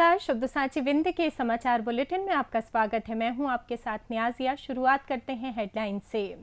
नमस्कार। शब्द साची विंध्य के समाचार बुलेटिन में आपका स्वागत है। मैं हूं आपके साथ नियाजिया। शुरुआत करते हैं हेडलाइन से।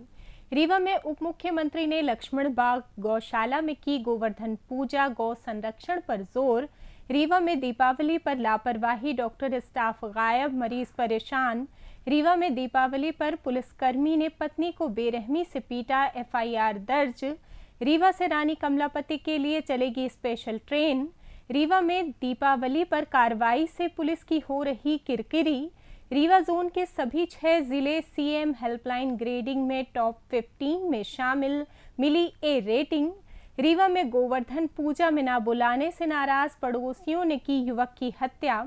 रीवा में उप मुख्यमंत्री ने लक्ष्मण बाग गौशाला में की गोवर्धन पूजा, गौ संरक्षण पर जोर। रीवा में दीपावली पर लापरवाही, डॉक्टर स्टाफ गायब, मरीज परेशान। रीवा में दीपावली पर पुलिसकर्मी ने पत्नी को बेरहमी से पीटा, एफआईआर दर्ज। रीवा से रानी कमलापति के लिए चलेगी स्पेशल ट्रेन। रीवा में दीपावली पर कार्रवाई से पुलिस की हो रही किरकिरी। रीवा जोन के सभी 6 जिले सीएम हेल्पलाइन ग्रेडिंग में टॉप 15 में शामिल, मिली ए रेटिंग। रीवा में गोवर्धन पूजा में ना बुलाने से नाराज पड़ोसियों ने की युवक की हत्या।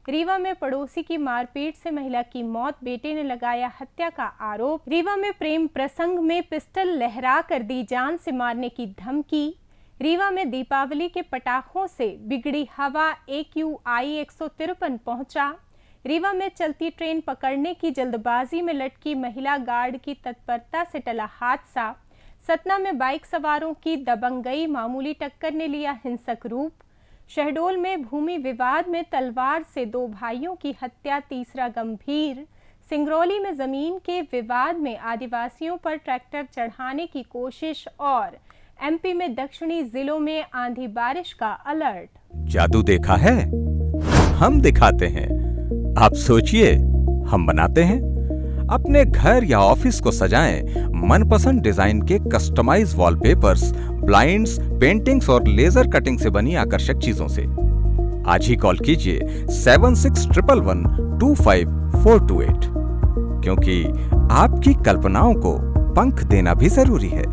रीवा में पड़ोसी की मारपीट से महिला की मौत, बेटे ने लगाया हत्या का आरोप। रीवा में प्रेम प्रसंग में पिस्टल लहरा कर दी जान से मारने की धमकी। रीवा में दीपावली के पटाखों से बिगड़ी हवा, AQI 153 पहुंचा। रीवा में चलती ट्रेन पकड़ने की जल्दबाजी में लटकी महिला गार्ड की तत्परता से टला हादसा। सतना में बाइक सवारों की दबंगई, मामूली टक्कर ने लिया हिंसक रूप। शहडोल में भूमि विवाद में तलवार से 2 भाइयों की हत्या, तीसरा गंभीर। सिंगरौली में जमीन के विवाद में आदिवासियों पर ट्रैक्टर चढ़ाने की कोशिश। और MP में दक्षिणी जिलों में आंधी बारिश का अलर्ट। जादू देखा है, हम दिखाते हैं। आप सोचिए, हम बनाते हैं। अपने घर या ऑफिस को सजाएं मनपसंद डिजाइन के कस्टमाइज वॉलपेपर्स, ब्लाइंड्स, पेंटिंग्स और लेजर कटिंग से बनी आकर्षक चीजों से। आज ही कॉल कीजिए 7611125428, क्योंकि आपकी कल्पनाओं को पंख देना भी जरूरी है।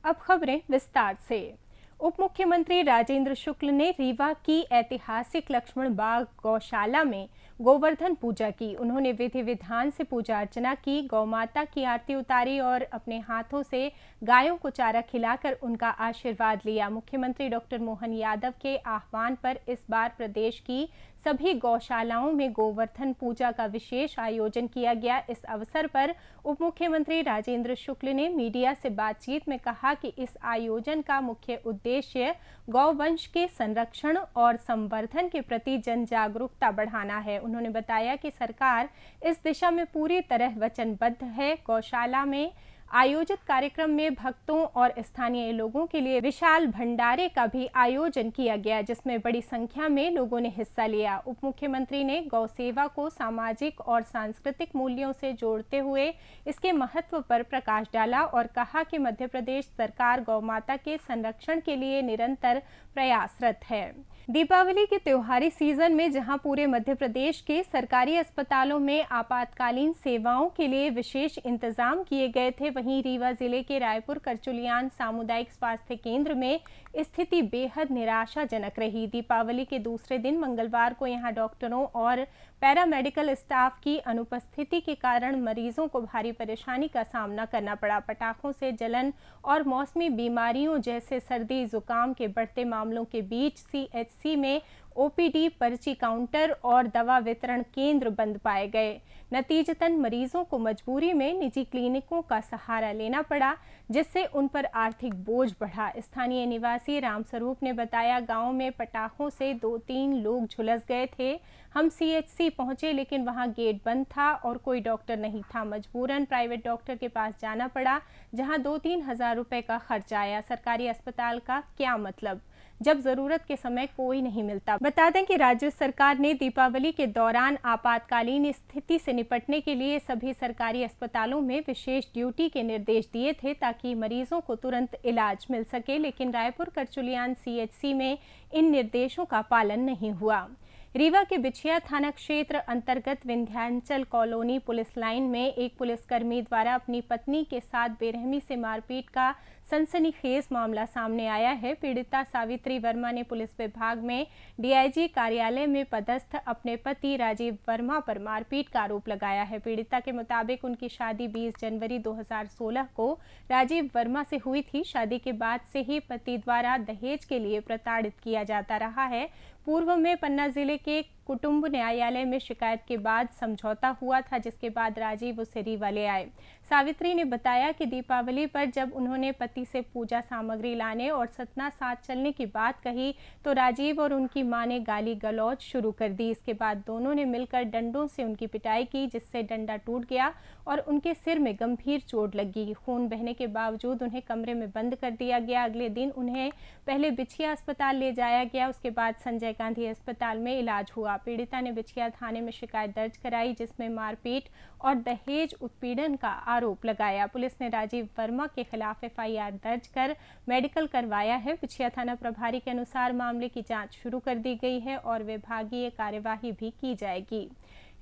अब खबरें विस्तार से। उप मुख्यमंत्री राजेंद्र शुक्ल ने रीवा की ऐतिहासिक लक्ष्मण बाग गौशाला में गोवर्धन पूजा की। उन्होंने विधि विधान से पूजा अर्चना की, गौ माता की आरती उतारी और अपने हाथों से गायों को चारा खिलाकर उनका आशीर्वाद लिया। मुख्यमंत्री डॉक्टर मोहन यादव के आह्वान पर इस बार प्रदेश की सभी गौशालाओं में गोवर्धन पूजा का विशेष आयोजन किया गया। इस अवसर पर उप मुख्यमंत्री राजेंद्र शुक्ल ने मीडिया से बातचीत में कहा कि इस आयोजन का मुख्य उद्देश्य गौवंश के संरक्षण और संवर्धन के प्रति जन जागरूकता बढ़ाना है। उन्होंने बताया कि सरकार इस दिशा में पूरी तरह वचनबद्ध है। गौशाला में आयोजित कार्यक्रम में भक्तों और स्थानीय लोगों के लिए विशाल भंडारे का भी आयोजन किया गया, जिसमें बड़ी संख्या में लोगों ने हिस्सा लिया। उप मुख्यमंत्री ने गौ सेवा को सामाजिक और सांस्कृतिक मूल्यों से जोड़ते हुए इसके महत्व पर प्रकाश डाला और कहा कि मध्य प्रदेश सरकार गौ माता के संरक्षण के लिए निरंतर प्रयासरत है। दीपावली के त्योहारी सीजन में जहां पूरे मध्य प्रदेश के सरकारी अस्पतालों में आपातकालीन सेवाओं के लिए विशेष इंतजाम किए गए थे, वहीं रीवा जिले के रायपुर करचुलियान सामुदायिक स्वास्थ्य केंद्र में स्थिति बेहद निराशाजनक रही। दीपावली के दूसरे दिन मंगलवार को यहां डॉक्टरों और पैरामेडिकल स्टाफ की अनुपस्थिति के कारण मरीजों को भारी परेशानी का सामना करना पड़ा। पटाखों से जलन और मौसमी बीमारियों जैसे सर्दी जुकाम के बढ़ते मामलों के बीच CHC में OPD, पर्ची काउंटर और दवा वितरण केंद्र बंद पाए गए। नतीजतन मरीजों को मजबूरी में निजी क्लिनिकों का सहारा लेना पड़ा, जिससे उन पर आर्थिक बोझ बढ़ा। स्थानीय निवासी रामस्वरूप ने बताया, गांव में पटाखों से 2-3 लोग झुलस गए थे। हम CHC पहुंचे लेकिन वहां गेट बंद था और कोई डॉक्टर नहीं था। मजबूरन प्राइवेट डॉक्टर के पास जाना पड़ा, जहां 2-3 हजार रुपए का खर्च आया। सरकारी अस्पताल का क्या मतलब जब जरूरत के समय कोई नहीं मिलता। बता दें कि राज्य सरकार ने दीपावली के दौरान आपातकालीन स्थिति से निपटने के लिए सभी सरकारी अस्पतालों में विशेष ड्यूटी के निर्देश दिए थे ताकि मरीजों को तुरंत इलाज मिल सके, लेकिन रायपुर करचुलियान CHC में इन निर्देशों का पालन नहीं हुआ। रीवा के बिछिया थाना क्षेत्र अंतर्गत विंध्याचल कॉलोनी पुलिस लाइन में एक पुलिसकर्मी द्वारा अपनी पत्नी के साथ बेरहमी से मारपीट का सनसनीखेज मामला सामने आया है। पीड़िता सावित्री वर्मा ने पुलिस विभाग में DIG कार्यालय में पदस्थ अपने पति राजीव वर्मा पर मारपीट का आरोप लगाया है। पीड़िता के मुताबिक उनकी शादी 20 जनवरी 2016 को राजीव वर्मा से हुई थी। शादी के बाद से ही पति द्वारा दहेज के लिए प्रताड़ित किया जाता रहा है। पूर्व में पन्ना जिले के कुटुंब न्यायालय में शिकायत के बाद समझौता हुआ था, जिसके बाद राजीव उसे रीवा ले आए। सावित्री ने बताया कि दीपावली पर जब उन्होंने पति से पूजा सामग्री लाने और सतना साथ चलने की बात कही तो राजीव और उनकी मां ने गाली गलौज शुरू कर दी। इसके बाद दोनों ने मिलकर डंडों से उनकी पिटाई की, जिससे डंडा टूट गया और उनके सिर में गंभीर चोट लगी। खून बहने के बावजूद उन्हें कमरे में बंद कर दिया गया। अगले दिन उन्हें पहले बिछिया अस्पताल ले जाया गया, उसके बाद संजय गांधी अस्पताल में इलाज हुआ। पीड़िता ने बिछिया थाने में शिकायत दर्ज कराई, जिसमें मारपीट और दहेज उत्पीड़न का आरोप लगाया। पुलिस ने राजीव वर्मा के खिलाफ एफआईआर दर्ज कर मेडिकल करवाया है। बिछिया थाना प्रभारी के अनुसार मामले की जांच शुरू कर दी गई है और विभागीय कार्यवाही भी की जाएगी।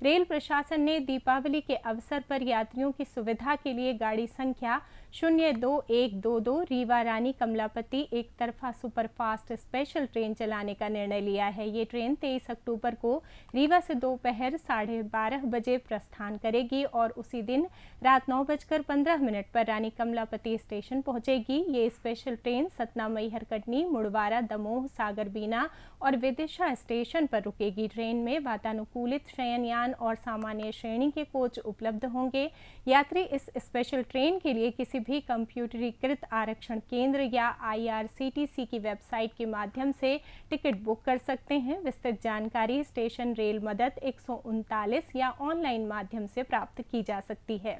रेल प्रशासन ने दीपावली के अवसर पर यात्रियों की सुविधा के लिए गाड़ी संख्या 02122 रीवा रानी कमलापति एक तरफा सुपरफास्ट स्पेशल ट्रेन चलाने का निर्णय लिया है। ये ट्रेन 23 अक्टूबर को रीवा से दोपहर 12:30 बजे प्रस्थान करेगी और उसी दिन रात 9:15 पर रानी कमलापति स्टेशन पहुंचेगी। ये स्पेशल ट्रेन सतना, मैहर, कटनी, मुड़वारा, दमोह, सागरबीना और विदिशा स्टेशन पर रुकेगी। ट्रेन में वातानुकूलित शयनयान और सामान्य श्रेणी के कोच उपलब्ध होंगे। यात्री इस स्पेशल ट्रेन के लिए किसी भी कंप्यूटरीकृत आरक्षण केंद्र या IRCTC की वेबसाइट के माध्यम से टिकट बुक कर सकते हैं। विस्तृत जानकारी स्टेशन रेल मदद 139 या ऑनलाइन माध्यम से प्राप्त की जा सकती है।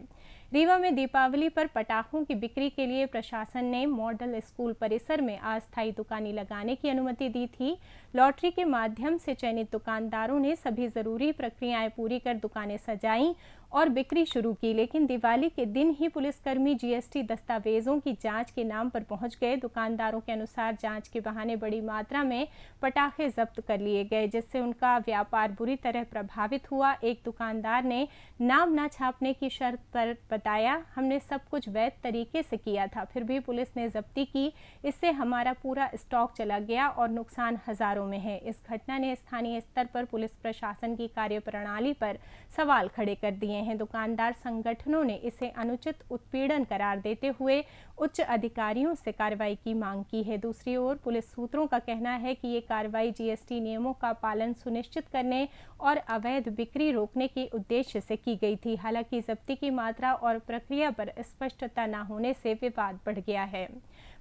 रीवा में दीपावली पर पटाखों की बिक्री के लिए प्रशासन ने मॉडल स्कूल परिसर में अस्थायी दुकानें लगाने की अनुमति दी थी। लॉटरी के माध्यम से चयनित दुकानदारों ने सभी जरूरी प्रक्रियाएं पूरी कर दुकानें सजाईं और बिक्री शुरू की, लेकिन दिवाली के दिन ही पुलिसकर्मी GST दस्तावेजों की जांच के नाम पर पहुंच गए। दुकानदारों के अनुसार जांच के बहाने बड़ी मात्रा में पटाखे जब्त कर लिए गए, जिससे उनका व्यापार बुरी तरह प्रभावित हुआ। एक दुकानदार ने नाम न छापने की शर्त पर बताया, हमने सब कुछ वैध तरीके से किया था, फिर भी पुलिस ने जब्ती की, इससे हमारा पूरा स्टॉक चला गया और नुकसान हजारों में है। इस घटना ने स्थानीय स्तर पर पुलिस प्रशासन की कार्यप्रणाली पर सवाल खड़े कर दिए हैं। दुकानदार संगठनों ने इसे अनुचित उत्पीड़न करार देते हुए उच्च अधिकारियों से कार्रवाई की मांग की है। दूसरी ओर पुलिस सूत्रों का कहना है कि ये कार्रवाई GST नियमों का पालन सुनिश्चित करने और अवैध बिक्री रोकने के उद्देश्य से की गई थी। हालांकि जब्ती की मात्रा और प्रक्रिया पर स्पष्टता न होने से विवाद बढ़ गया है।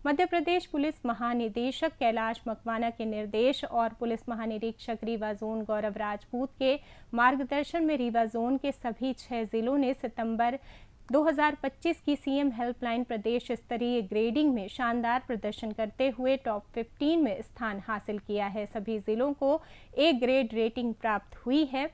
मध्य प्रदेश पुलिस महानिदेशक कैलाश मकवाना के निर्देश और पुलिस महानिरीक्षक रीवा जोन गौरव राजपूत के मार्गदर्शन में रीवा जोन के सभी 6 जिलों ने सितंबर 2025 की CM हेल्पलाइन प्रदेश स्तरीय ग्रेडिंग में शानदार प्रदर्शन करते हुए टॉप 15 में स्थान हासिल किया है। सभी जिलों को A ग्रेड रेटिंग प्राप्त हुई है,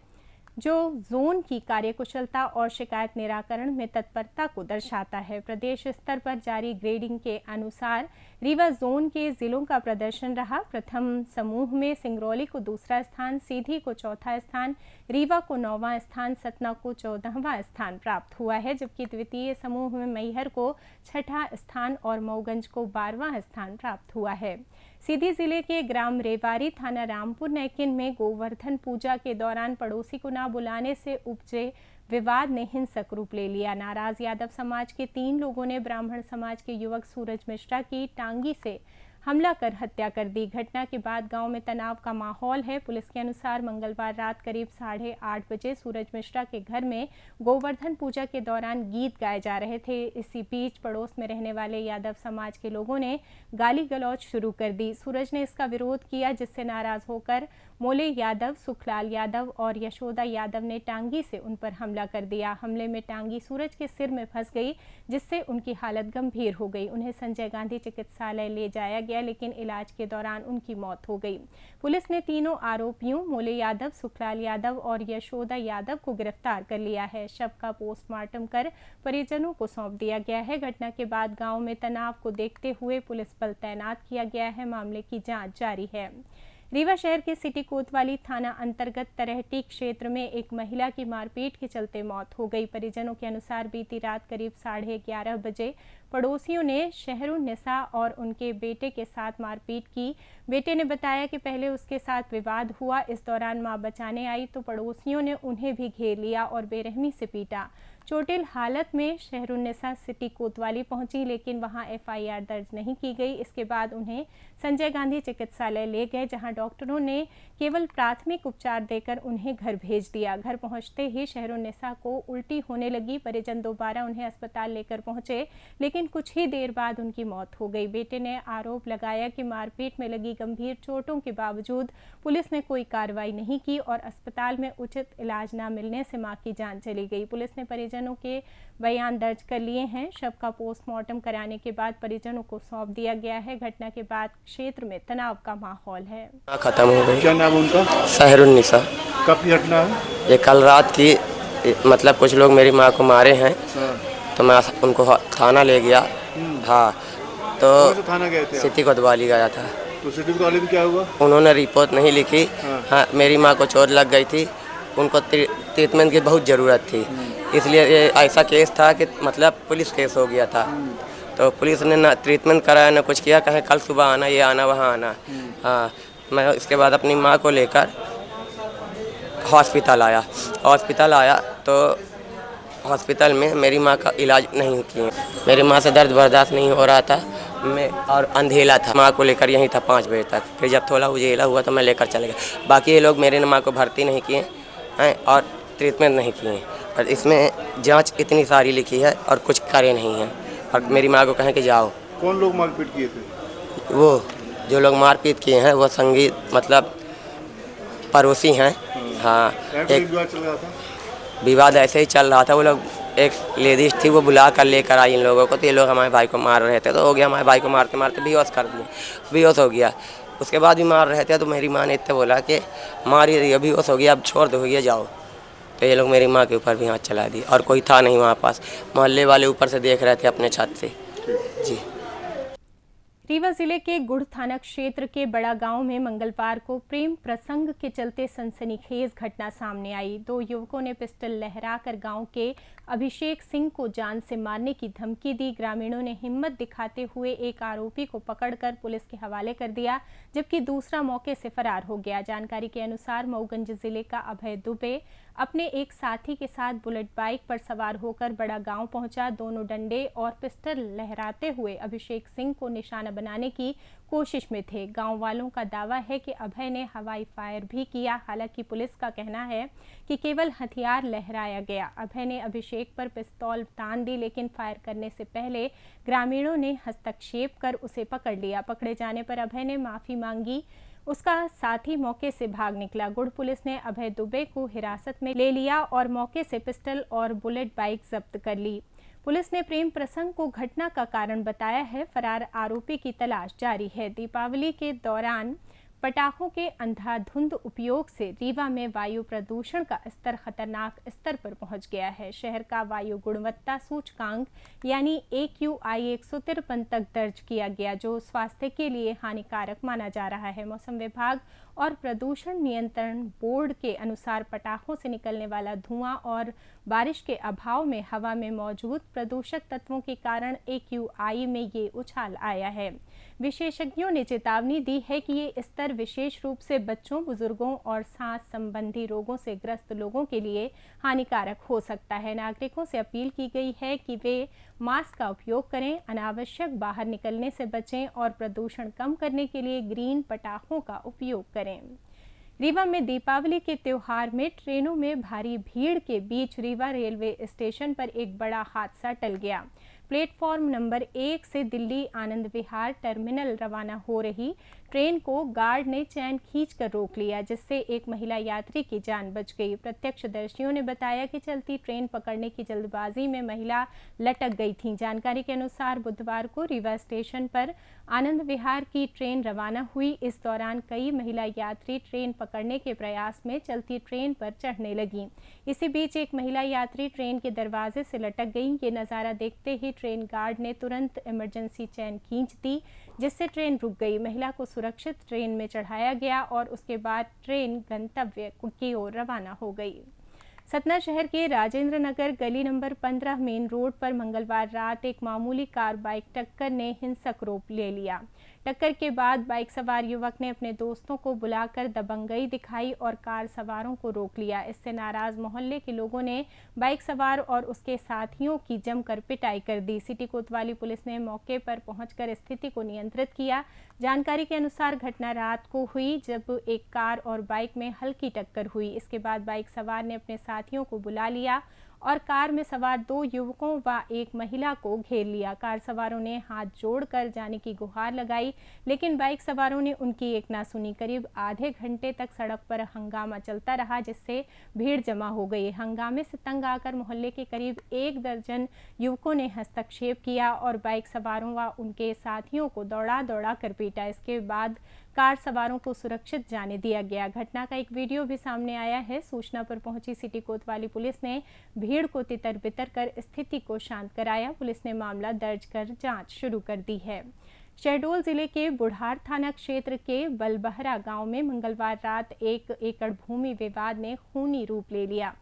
जो जोन की कार्यकुशलता और शिकायत निराकरण में तत्परता को दर्शाता है। प्रदेश स्तर पर जारी ग्रेडिंग के अनुसार रीवा जोन के जिलों का प्रदर्शन रहा। प्रथम समूह में सिंगरौली को दूसरा स्थान, सीधी को चौथा स्थान, रीवा को 9वां स्थान, सतना को 14वां स्थान प्राप्त हुआ है, जबकि द्वितीय समूह में मैहर को 6ठा स्थान और मऊगंज को 12वां स्थान प्राप्त हुआ है। सीधी जिले के ग्राम रेवारी, थाना रामपुर नैकिन में गोवर्धन पूजा के दौरान पड़ोसी को न बुलाने से उपजे विवाद ने हिंसक रूप ले लिया। नाराज यादव समाज के 3 लोगों ने ब्राह्मण समाज के युवक सूरज मिश्रा की टांगी से हमला कर हत्या कर दी। घटना के बाद गांव में तनाव का माहौल है। पुलिस के अनुसार मंगलवार रात करीब 8:30 बजे सूरज मिश्रा के घर में गोवर्धन पूजा के दौरान गीत गाए जा रहे थे। इसी बीच पड़ोस में रहने वाले यादव समाज के लोगों ने गाली गलौज शुरू कर दी। सूरज ने इसका विरोध किया, जिससे नाराज होकर मोले यादव, सुखलाल यादव और यशोदा यादव ने टांगी से उन पर हमला कर दिया। हमले में टांगी सूरज के सिर में फंस गई, जिससे उनकी हालत गंभीर हो गई। उन्हें संजय गांधी चिकित्सालय ले जाया गया, लेकिन इलाज के दौरान उनकी मौत हो गई। पुलिस ने तीनों आरोपियों मोले यादव, सुखलाल यादव और यशोदा यादव को गिरफ्तार कर लिया है। शव का पोस्टमार्टम कर परिजनों को सौंप दिया गया है। घटना के बाद गांव में तनाव को देखते हुए पुलिस बल तैनात किया गया है। मामले की जांच जारी है। रीवा शहर के सिटी कोतवाली थाना अंतर्गत तरहटी क्षेत्र में एक महिला की मारपीट के चलते मौत हो गई। परिजनों के अनुसार बीती रात करीब 11:30 बजे पड़ोसियों ने शहरुन्निसा और उनके बेटे के साथ मारपीट की। बेटे ने बताया कि पहले उसके साथ विवाद हुआ। इस दौरान मां बचाने आई तो पड़ोसियों ने उन्हें भी घेर लिया और बेरहमी से पीटा। चोटिल हालत में शहरुन्निसा सिटी कोतवाली पहुंची, लेकिन वहां एफआईआर दर्ज नहीं की गई। इसके बाद उन्हें संजय गांधी चिकित्सालय ले गए, जहां डॉक्टरों ने केवल प्राथमिक उपचार देकर उन्हें घर भेज दिया। घर पहुंचते ही शहरुन्निसा को उल्टी होने लगी। परिजन दोबारा उन्हें अस्पताल लेकर पहुंचे, लेकिन कुछ ही देर बाद उनकी मौत हो गई। बेटे ने आरोप लगाया कि मारपीट में लगी गंभीर चोटों के बावजूद पुलिस ने कोई कार्रवाई नहीं की और अस्पताल में उचित इलाज न मिलने से मां की जान चली गई। पुलिस ने परिजनों के बयान दर्ज कर लिए हैं। शव का पोस्टमार्टम कराने के बाद परिजनों को सौंप दिया गया है। घटना के बाद क्षेत्र में तनाव का माहौल है। खत्म हो गई। क्या नाम उनका? शहरुन्निसा। कब की घटना है? ये कल रात की, मतलब कुछ लोग मेरी माँ को मारे हैं। तो मैं उनको थाना ले गया। हाँ, तो थाना गए थे? सिटी कोतवाली गया था। तो सिटी कोतवाली में क्या हुआ? उन्होंने रिपोर्ट नहीं लिखी। हाँ, मेरी माँ को चोट लग गई थी, उनको ट्रीटमेंट की बहुत ज़रूरत थी, इसलिए ये ऐसा केस था कि मतलब पुलिस केस हो गया था। तो पुलिस ने ना ट्रीटमेंट कराया ना कुछ किया, कहे कल सुबह आना, ये आना, वहाँ आना। हाँ, मैं इसके बाद अपनी माँ को लेकर हॉस्पिटल आया तो हॉस्पिटल में मेरी माँ का इलाज नहीं किए। मेरी माँ से दर्द बर्दाश्त नहीं हो रहा था और अंधेला था। माँ को लेकर यहीं था 5 बजे तक। फिर जब थोड़ा उजेला हुआ तो मैं लेकर चले गया। बाकी ये लोग मेरे माँ को भर्ती नहीं किए हैं और ट्रीटमेंट नहीं किए, और इसमें जांच इतनी सारी लिखी है और कुछ करे नहीं हैं, और मेरी माँ को कहें कि जाओ। कौन लोग मारपीट किए थे? वो जो लोग मारपीट किए हैं वो संगीत मतलब पड़ोसी हैं। हाँ, एक विवाद चल रहा था। विवाद ऐसे ही चल रहा था। वो लोग, एक लेडीज थी, वो बुला कर लेकर आई इन लोगों को। तो ये लोग हमारे भाई को मार रहे थे, तो हो गया हमारे भाई को मारते मारते बेहोश कर दिए, बेहोश हो गया। उसके बाद भी मार रहे थे, तो मेरी माँ ने इतने बोला कि मारी रही, बेहोश हो गया, अब छोड़ दो, ये जाओ। तो ये लोग मेरी माँ के ऊपर भी हाथ चला दिए, और कोई था नहीं वहाँ पास। मोहल्ले वाले ऊपर से देख रहे थे अपने छत से। जी। रीवा जिले के गुड़ थाना क्षेत्र के बड़ा गांव में मंगलवार को प्रेम प्रसंग के चलते सनसनीखेज घटना सामने आई। 2 युवकों ने पिस्टल लहराकर गांव के अभिषेक सिंह को जान से मारने की धमकी दी। ग्रामीणों ने हिम्मत दिखाते हुए एक आरोपी को पकड़कर पुलिस के हवाले कर दिया, जबकि दूसरा मौके से फरार हो गया। जानकारी के अनुसार मऊगंज जिले का अभय दुबे अपने एक साथी के साथ बुलेट बाइक पर सवार होकर बड़ा गांव पहुंचा। दोनों डंडे और पिस्टल लहराते हुए अभिषेक सिंह को निशाना बनाने की कोशिश में थे। गांव वालों का दावा है कि अभय ने हवाई फायर भी किया। हालांकि पुलिस का कहना है कि केवल हथियार लहराया गया। अभय ने अभिषेक पर पिस्तौल तान दी, लेकिन फायर करने से पहले ग्रामीणों ने हस्तक्षेप कर उसे पकड़ लिया। पकड़े जाने पर अभय ने माफी मांगी। उसका साथी मौके से भाग निकला। गुड़ पुलिस ने अभय दुबे को हिरासत में ले लिया और मौके से पिस्टल और बुलेट बाइक जब्त कर ली। पुलिस ने प्रेम प्रसंग को घटना का कारण बताया है। फरार आरोपी की तलाश जारी है। दीपावली के दौरान पटाखों के अंधाधुंध उपयोग से रीवा में वायु प्रदूषण का स्तर खतरनाक स्तर पर पहुंच गया है। शहर का वायु गुणवत्ता सूचकांक यानी AQI 153 तक दर्ज किया गया, जो स्वास्थ्य के लिए हानिकारक माना जा रहा है। मौसम विभाग और प्रदूषण नियंत्रण बोर्ड के अनुसार पटाखों से निकलने वाला धुआं और बारिश के अभाव में हवा में मौजूद प्रदूषक तत्वों के कारण AQI में ये उछाल आया है। विशेषज्ञों ने चेतावनी दी है कि ये स्तर विशेष रूप से बच्चों, बुजुर्गों और सांस संबंधी रोगों से ग्रस्त लोगों के लिए हानिकारक हो सकता है। नागरिकों से अपील की गई है कि वे मास्क का उपयोग करें, अनावश्यक बाहर निकलने से बचें और प्रदूषण कम करने के लिए ग्रीन पटाखों का उपयोग करें। रीवा में दीपावली के त्योहार में ट्रेनों में भारी भीड़ के बीच रीवा रेलवे स्टेशन पर एक बड़ा हादसा टल गया। प्लेटफॉर्म नंबर 1 से दिल्ली आनंद विहार टर्मिनल रवाना हो रही ट्रेन को गार्ड ने चैन खींचकर रोक लिया, जिससे एक महिला यात्री की जान बच गई। प्रत्यक्षदर्शियों ने बताया कि चलती ट्रेन पकड़ने की जल्दबाजी में महिला लटक गई थी। जानकारी के अनुसार बुधवार को रीवा स्टेशन पर आनंद विहार की ट्रेन रवाना हुई। इस दौरान कई महिला यात्री ट्रेन पकड़ने के प्रयास में चलती ट्रेन पर चढ़ने लगी। इसी बीच एक महिला यात्री ट्रेन के दरवाजे से लटक गई। ये नज़ारा देखते ही ट्रेन गार्ड ने तुरंत इमरजेंसी चैन खींच दी, जिससे ट्रेन रुक गई। महिला को सुरक्षित ट्रेन में चढ़ाया गया और उसके बाद ट्रेन गंतव्य की ओर रवाना हो गई। सतना शहर के राजेंद्र नगर गली नंबर 15 मेन रोड पर मंगलवार रात एक मामूली कार बाइक टक्कर ने हिंसक रूप ले लिया। टक्कर के बाद बाइक सवार युवक ने अपने दोस्तों को बुलाकर दबंगई दिखाई और कार सवारों को रोक लिया। इससे नाराज मोहल्ले के लोगों ने बाइक सवार और उसके साथियों की जमकर पिटाई कर दी। सिटी कोतवाली पुलिस ने मौके पर पहुंचकर स्थिति को नियंत्रित किया। जानकारी के अनुसार घटना रात को हुई जब एक कार और बाइक में हल्की टक्कर हुई। इसके बाद बाइक सवार ने अपने साथियों को बुला लिया और कार में सवार 2 युवकों व एक महिला को घेर लिया। कार सवारों ने हाथ जोड़कर जाने की गुहार लगाई, लेकिन बाइक सवारों ने उनकी एक ना सुनी। करीब आधे घंटे तक सड़क पर हंगामा चलता रहा, जिससे भीड़ जमा हो गई। हंगामे से तंग आकर मोहल्ले के करीब 1 दर्जन युवकों ने हस्तक्षेप किया और बाइक सवारों व उनके साथियों को दौड़ा कर पीटा। इसके बाद कार सवारों को सुरक्षित जाने दिया गया। घटना का एक वीडियो भी सामने आया है। सूचना पर पहुंची सिटी कोतवाली पुलिस ने भीड़ को तितर-बितर कर स्थिति को शांत कराया। पुलिस ने मामला दर्ज कर जांच शुरू कर दी है। शहडोल जिले के बुढ़ार थाना क्षेत्र के बलबहरा गांव में मंगलवार रात 1 एकड़ भूमि विवाद ने खूनी रूप ले लिया।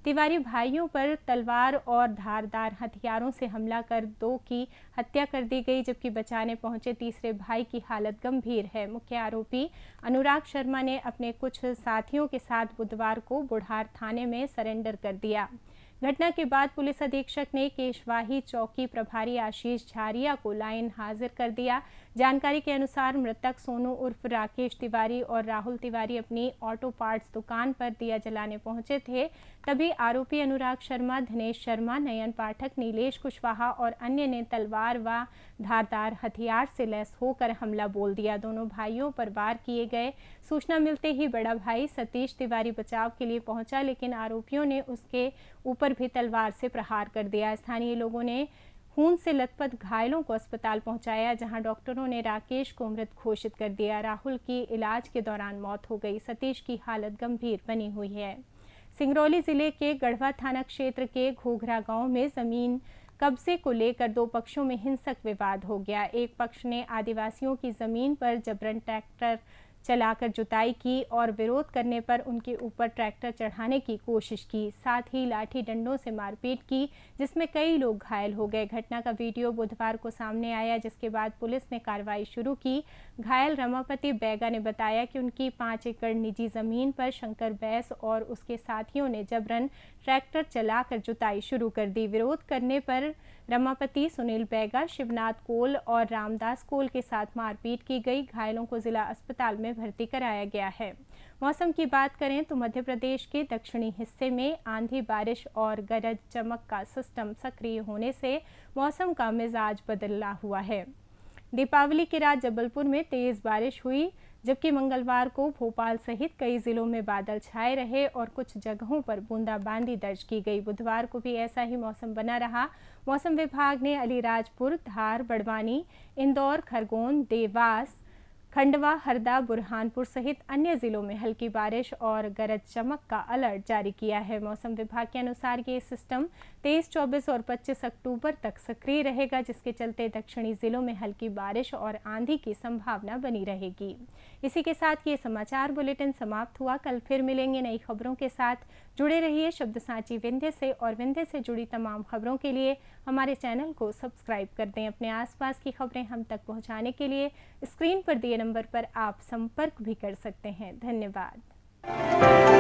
तिवारी भाइयों पर तलवार और धारदार हथियारों से हमला कर 2 की हत्या कर दी गई, जबकि बचाने पहुंचे तीसरे भाई की हालत गंभीर है। मुख्य आरोपी अनुराग शर्मा ने अपने कुछ साथियों के साथ बुधवार को बुढ़ार थाने में सरेंडर कर दिया। घटना के बाद पुलिस अधीक्षक ने केशवाही चौकी प्रभारी आशीष झारिया को लाइन हाजिर कर दिया। जानकारी के अनुसार मृतक सोनू उर्फ राकेश तिवारी और राहुल तिवारी अपनी ऑटो पार्ट्स दुकान पर दिया जलाने पहुंचे थे। तभी आरोपी अनुराग शर्मा, धनेश शर्मा, नयन पाठक, नीलेश कुशवाहा और अन्य ने तलवार व धारदार हथियार से लैस होकर हमला बोल दिया। दोनों भाइयों पर वार किए गए। सूचना मिलते ही बड़ा भाई सतीश तिवारी बचाव के लिए पहुंचा, लेकिन आरोपियों ने उसके ऊपर भी तलवार से प्रहार कर दिया। स्थानीय लोगों ने खून से लथपथ घायलों को अस्पताल पहुंचाया, जहां डॉक्टरों ने राकेश को मृत घोषित कर दिया। राहुल की इलाज के दौरान मौत हो गई। सतीश की हालत गंभीर बनी हुई है। सिंगरौली जिले के गढ़वा थाना क्षेत्र के घोघरा गांव में जमीन कब्जे को लेकर 2 पक्षों में हिंसक विवाद हो गया। एक पक्ष ने आदिवासियों की जमीन पर जबरन ट्रैक्टर चलाकर जुताई की और विरोध करने पर उनके ऊपर ट्रैक्टर चढ़ाने की कोशिश की। साथ ही लाठी डंडों से मारपीट की, जिसमें कई लोग घायल हो गए। घटना का वीडियो बुधवार को सामने आया, जिसके बाद पुलिस ने कार्रवाई शुरू की। घायल रमापति बैगा ने बताया कि उनकी 5 एकड़ निजी जमीन पर शंकर बैस और उसके साथियों ने जबरन ट्रैक्टर चलाकर जुताई शुरू कर दी। विरोध करने पर रमापति, सुनील बैगा, शिवनाथ कोल और रामदास कोल के साथ मारपीट की गई। घायलों को जिला अस्पताल में भर्ती कराया गया है। मौसम की बात करें तो मध्य प्रदेश के दक्षिणी हिस्से में आंधी, बारिश और गरज चमक का सिस्टम सक्रिय होने से मौसम का मिजाज बदला हुआ है। दीपावली की रात जबलपुर में तेज बारिश हुई, जबकि मंगलवार को भोपाल सहित कई जिलों में बादल छाए रहे और कुछ जगहों पर बूंदाबांदी दर्ज की गई। बुधवार को भी ऐसा ही मौसम बना रहा। मौसम विभाग ने अलीराजपुर, धार, बड़वानी, इंदौर, खरगोन, देवास, खंडवा, हरदा, बुरहानपुर सहित अन्य जिलों में हल्की बारिश और गरज चमक का अलर्ट जारी किया है। मौसम विभाग के अनुसार ये सिस्टम 23, 24 और 25 अक्टूबर तक सक्रिय रहेगा, जिसके चलते दक्षिणी जिलों में हल्की बारिश और आंधी की संभावना बनी रहेगी। इसी के साथ ये समाचार बुलेटिन समाप्त हुआ। कल फिर मिलेंगे नई खबरों के साथ। जुड़े रहिए शब्द सांची विंध्य से, और विंध्य से जुड़ी तमाम खबरों के लिए हमारे चैनल को सब्सक्राइब कर दें। अपने आसपास की खबरें हम तक पहुंचाने के लिए स्क्रीन पर दिए नंबर पर आप संपर्क भी कर सकते हैं। धन्यवाद।